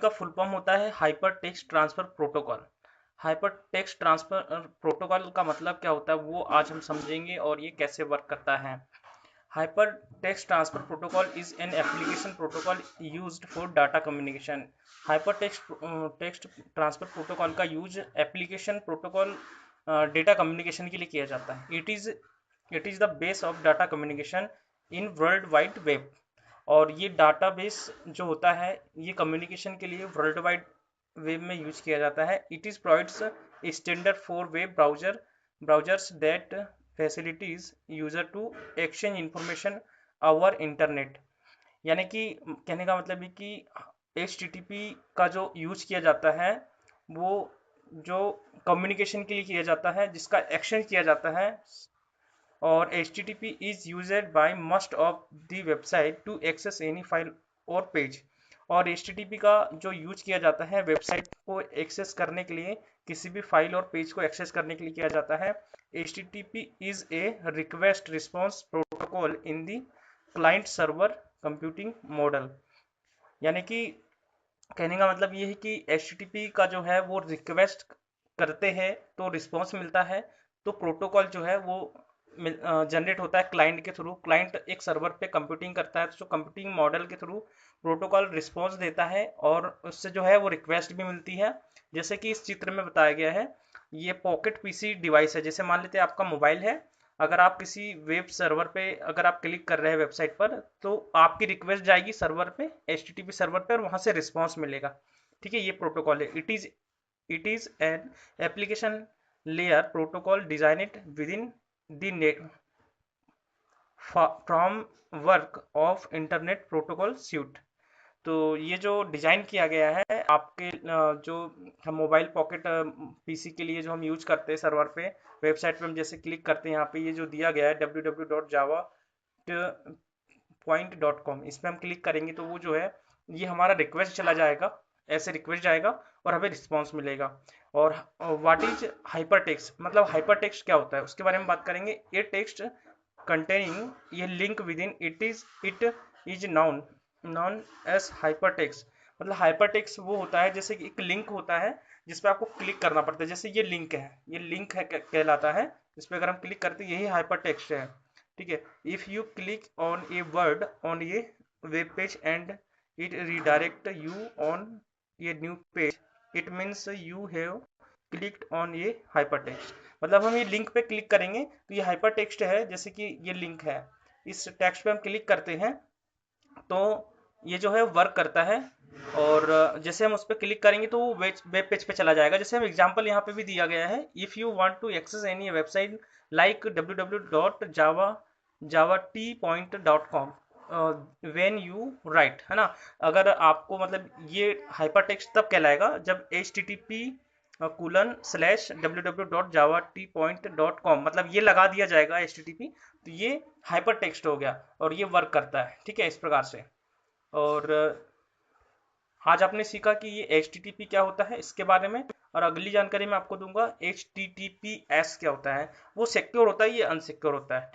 का full form होता है hyper text transfer protocol. Hyper text transfer protocol का मतलब क्या होता है वो आज हम समझेंगे और ये कैसे वर्क करता है। Hyper text transfer protocol is an application protocol used for data communication. Hyper text transfer protocol का use application protocol data communication के लिए किया जाता है। It is the base of data communication in world wide web. और ये database जो होता है ये कम्युनिकेशन के लिए वर्ल्ड वाइड वेब में यूज किया जाता है। It is provides standard for web browsers that facilities user to exchange information over internet. यानी कि कहने का मतलब है कि HTTP का जो यूज किया जाता है वो जो कम्युनिकेशन के लिए किया जाता है, जिसका एक्सचेंज किया जाता है। और HTTP is used by most of the website to access any file और पेज। और HTTP का जो यूज किया जाता है वेबसाइट को एक्सेस करने के लिए, किसी भी फाइल और पेज को एक्सेस करने के लिए किया जाता है। HTTP is a request response protocol in the client server computing model। यानी कि कहने का मतलब ये है कि HTTP का जो है वो रिक्वेस्ट करते हैं तो रिस्पॉन्स मिलता है, तो प्रोटोकॉल जो है वो जनरेट होता है क्लाइंट के थ्रू। क्लाइंट एक सर्वर पे कंप्यूटिंग करता है, तो कंप्यूटिंग मॉडल के थ्रू प्रोटोकॉल रिस्पॉन्स देता है और उससे जो है वो रिक्वेस्ट भी मिलती है। जैसे कि इस चित्र में बताया गया है, ये पॉकेट पीसी डिवाइस है। जैसे मान लेते हैं आपका मोबाइल है, अगर आप किसी वेब सर्वर पे अगर आप क्लिक कर रहे हैं वेबसाइट पर, तो आपकी रिक्वेस्ट जाएगी सर्वर पे, HTTP सर्वर पे, और वहां से रिस्पॉन्स मिलेगा। ठीक है, ये प्रोटोकॉल है। It is an application layer protocol designed with in the from work of internet protocol suite. तो ये जो डिजाइन किया गया है आपके जो हम मोबाइल पॉकेट पीसी के लिए जो हम यूज करते हैं सर्वर पे, वेबसाइट पे हम जैसे क्लिक करते हैं, यहाँ पे ये जो दिया गया है www.java.point.com, इस पर हम क्लिक करेंगे तो वो जो है ये हमारा रिक्वेस्ट चला जाएगा, ऐसे रिक्वेस्ट जाएगा और हमें रिस्पॉन्स मिलेगा। और व्हाट इज हाइपर टेक्स्ट, मतलब हाइपर टेक्स्ट क्या होता है उसके बारे में बात करेंगे। ये टेक्स्ट कंटेनिंग ये link within it is known as hypertext. मतलब हाइपरटेक्स्ट वो होता है जैसे कि एक लिंक होता है जिस पे आपको क्लिक करना पड़ता है। जैसे ये लिंक है, ये लिंक है कहलाता है, इस पे अगर हम क्लिक करते हैं यही हाइपरटेक्स्ट है। ठीक है, if you click on a word on ये web page and it redirect you on ये new page, it means you have clicked on ये हाइपरटेक्स्ट। मतलब हम ये लिंक पे क्लिक करेंगे तो ये हाइपरटेक्स्ट है। जैसे कि ये लिंक है, इस टेक्स्ट पे हम क्लिक करते हैं तो ये जो है वर्क करता है। और जैसे हम उस पर क्लिक करेंगे तो वो वेब पेज पे चला जाएगा। जैसे हम एग्जांपल यहाँ पे भी दिया गया है, if you want to access any website like www.java.t.point.com when you write, है ना। अगर आपको मतलब ये हाइपरटेक्स्ट तब कहलाएगा जब http://www.java.t.point.com मतलब ये लगा दिया जाएगा HTTP, तो ये हाइपर टेक्स्ट हो गया और ये वर्क करता है। ठीक है, इस प्रकार से। और आज आपने सीखा कि ये HTTP क्या होता है इसके बारे में, और अगली जानकारी मैं आपको दूंगा HTTPS क्या होता है। वो सिक्योर होता है, ये अनसिक्योर होता है।